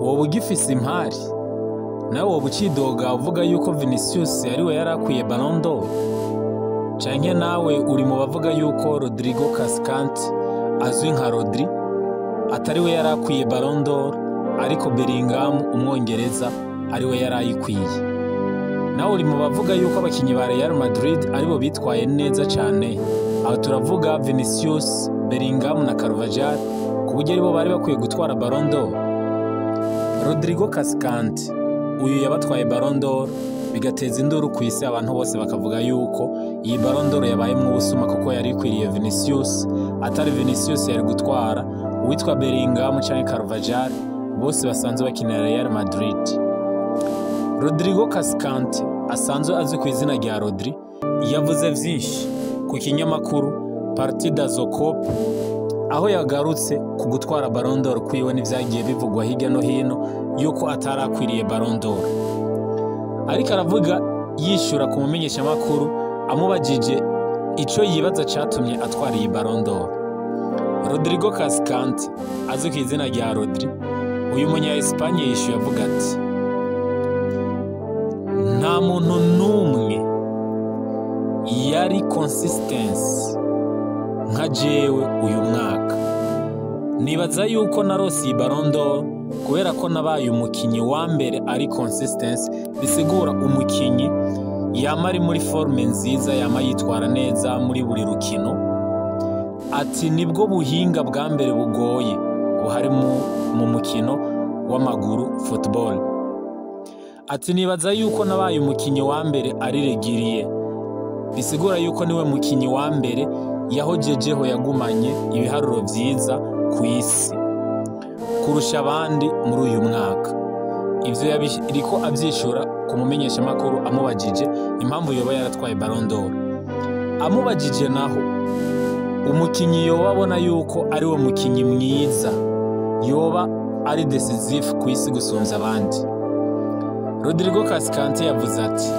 wowe ugifise impari nawe wowe ucidoga uvuga yuko Vinicius ariwe yari akwiye Ballon d'Or, canke nawe uri mu bavuga yuko Rodrigo Cascante azwi nka Rodri atariwe yari akwiye Ballon d'Or ariko Bellingham umwongereza ariwe yari ayikwiye? Nawe uri mu bavuga yuko abakinyi ba Real Madrid aribo bitwaye neza cyane, aho turavuga Vinicius, Bellingham na Carvajal ku buryo aribo bari bakwiye gutwara Ballon d'Or? Rodrigo Cascante uyu yabatwaye Ballon d'Or bigateza induru ku isi, abantu bose bakavuga yuko iyi Ballon d'Or yabaye mu busuma kuko yari ikwiriye Vinicius, atari Vinicius yari gutwara uwitwa Bellingham cyangwa Carvajal bose basanzwe bakinira Real Madrid. Rodrigo Cascante asanzwe azwi ku izina rya Rodri yavuze vyinshi ku kinyamakuru Partida Zocop, aho yagarutse ku gutwara Ballon d'Or kwiwe n'ivyagiye bivugwa hirya no hino yuko atarakwiriye Ballon d'Or, ariko aravuga yishura ku mumenyesha makuru amubajije ico yibaza catumye atwara iyi Ballon d'Or. Rodrigo Cascante azwi ku izina rya Rodri, uyu munya Espagne yishuye avuga ati nta muntu n'umwe yari consistency nka jewe uyu mwaka. Nibaza yuko narose iyi Ballon d'Or kubera ko nabaye umukinyi wa mbere ari consistency, bisigura umukinyi yama ari muri forme nziza, yama yitwara neza muri buri rukino. Ati nibwo buhinga bwa mbere bugoye buhari mu mukino w'amaguru football. Ati nibaza yuko nabaye umukinyi wa mbere ari regiriye, bisigura yuko niwe mukinyi wa mbere yahojejeho yagumanye ibiharuro vyiza ku isi kurusha abandi muri uyu mwaka. Ivyo yabiriko avyishura ku mumenyesha makuru amubajije impamvu yoba yaratwaye Ballon d'Or. Amubajije naho umukinyi yoba abona yuko ari wo mukinyi mwiza yoba ari decisive ku isi gusumvya abandi, Rodrigo Cascante yavuze ati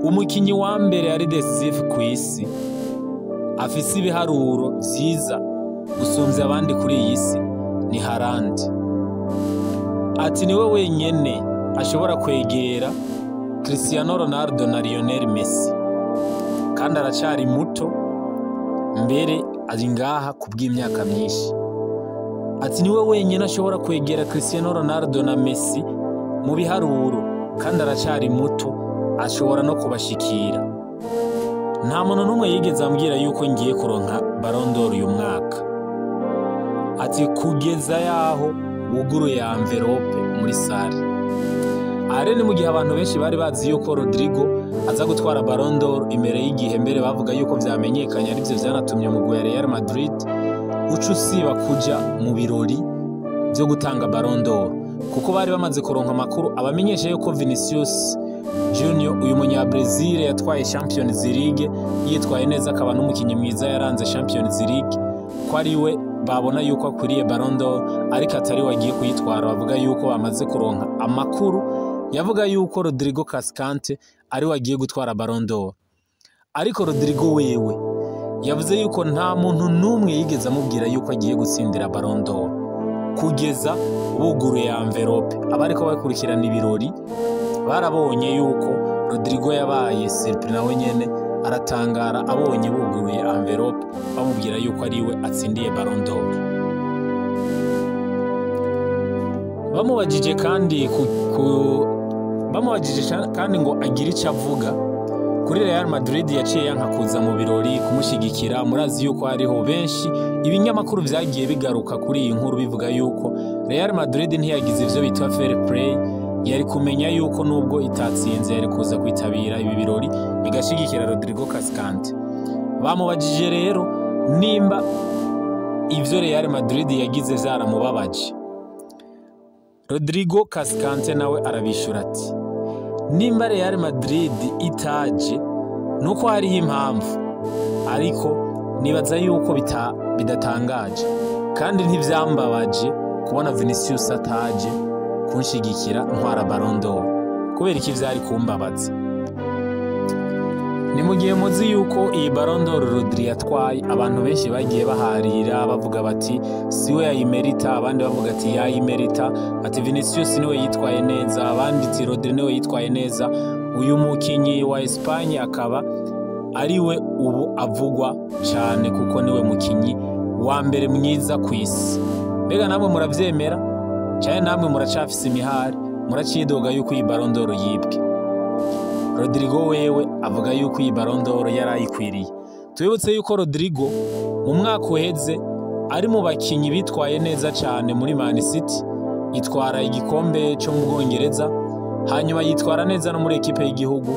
umukinyi wa mbere ari decisive ku isi afise ibiharuro vyiza gusumvya abandi kuri iyi si ni Haaland. Ati niwe wenyene ashobora kwegera Cristiano Ronaldo na Lionel Messi, kandi aracari muto, mbere ari ngaha kubw'imyaka myinshi. Ati niwe wenyene ashobora kwegera Cristiano Ronaldo na Messi mu biharuro, kandi aracari muto, ashobora no kubashikira. Nta muntu n'umwe yigeze ambwira yuko ngiye kuronka Ballon d'Or uyu mwaka. Ati kugeza yaho wuguruye envelope muri sare. Are ni mu gihe abantu benshi bari bazi yuko Rodrigo aza gutwara Ballon d'Or imbere y'igihe, mbere bavuga yuko vyamenyekanye arivyo vyanatumye mu ya Real Madrid uca usiba kuja mu birori vyo gutanga Ballon d'Or, kuko bari bamaze kuronka amakuru abamenyesha yuko Vinicius Junior uyu munya Brazil yatwaye Champions League yitwaye neza, akaba n'umukinyi mwiza yaranze Champions League, ko ari we babona yuko akwiriye Ballon d'Or ariko atari wagiye kuyitwara. Bavuga yuko bamaze kuronka amakuru yavuga yuko Rodrigo Cascante ari wagiye gutwara Ballon d'Or, ariko Rodrigo wewe yavuze yuko nta muntu n'umwe yigeze amubwira yuko agiye gutsindira Ballon d'Or kugeza buguruye envelope. Abariko bakurikirana ibirori barabonye yuko Rodrigo yabaye surprise nawe nyene aratangara abonye buguruye envelope bamubwira yuko ari we atsindiye Ballon d'Or. Bamubajije kandi ngo agire icyo avuga kuri Real Madrid yaciye yanka kuza mu birori kumushigikira. Murazi yuko hariho benshi ibinyamakuru vyagiye bigaruka kuri iyi nkuru bivuga yuko Real Madrid ntiyagize ivyo bitwa fair play, yari kumenya yuko nubwo itatsinze yari kuza kwitabira ibi birori igashigikira Rodrigo Cascante. Bamubajije rero nimba ivyo Real Madrid yagize vyaramubabaje. Rodrigo Cascante nawe arabishura ati nimba Real Madrid itaje nuko hariho impamvu, ariko nibaza yuko bidatangaje kandi ntivyambabaje kubona Vinicius ataje kunshigikira ntwara Ballon d'Or, kubera iki vyari kumbabaza. ni mu gihe muzi yuko iyi Ballon d'Or Rodri yatwaye abantu benshi bagiye baharira bavuga bati siwe yayimerita, abandi bavuga ati yayimerita, ati Vinicius niwe yitwaye neza, abandi ati Rodri niwe yitwaye neza. Uyu mukinyi wa Espagne akaba ariwe ubu avugwa cyane kuko niwe mukinyi wa mbere mwiza ku isi. Mbega namwe muravyemera cyane? Namwe muracafise imihari, muracidoga yuko iyi Ballon d'Or yibwe? Rodrigo wewe avuga yuko iyi Ballon d'Or yarayikwiriye. Tubibutse yuko Rodrigo mu mwaka uheze ari mu bakinyi bitwaye neza cyane muri Man City, itwara igikombe cyo mu Bwongereza, hanyuma yitwara neza no muri ekipe y'igihugu,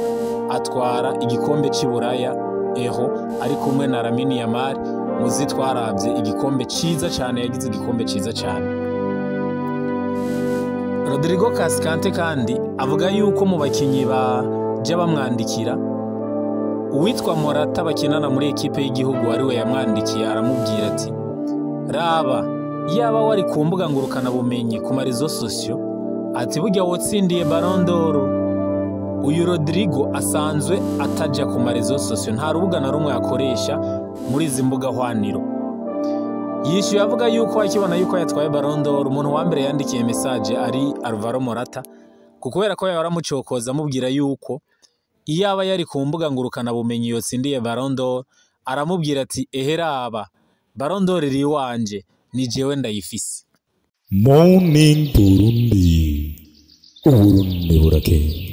atwara igikombe cy'Iburaya Euro ari kumwe na Lamine Yamal, muzitwarabye igikombe ciza cyane, yagize igikombe ciza cyane. Rodrigo Cascante kandi avuga yuko mu bakinyi baje bamwandikira, uwitwa Morata bakinana muri ekipe y'igihugu ariwe yamwandikiye, aramubwira ati raba yaba wari ku mbuga ngurukana bumenyi ku marizo sosio, ati burya wotsindiye Ballon d'Or. Uyu Rodrigo asanzwe ataja ku marizo sosio, nta rubuga na rumwe akoresha muri izi mbuga hwaniro. Yishyuye avuga yuko akibona yuko yatwaye Ballon d'Or, umuntu wa mbere yandikiye message ari Alvaro Morata, kubera ko yaramucokoza amubwira yuko iyaba yari ku mbuga ngurukana bumenyi yotsindiye Ballon d'Or, aramubwira ati eheraba Ballon d'Or iri wanje, ni jewe ndayifise. Morning Burundi, Uburundi burakeye.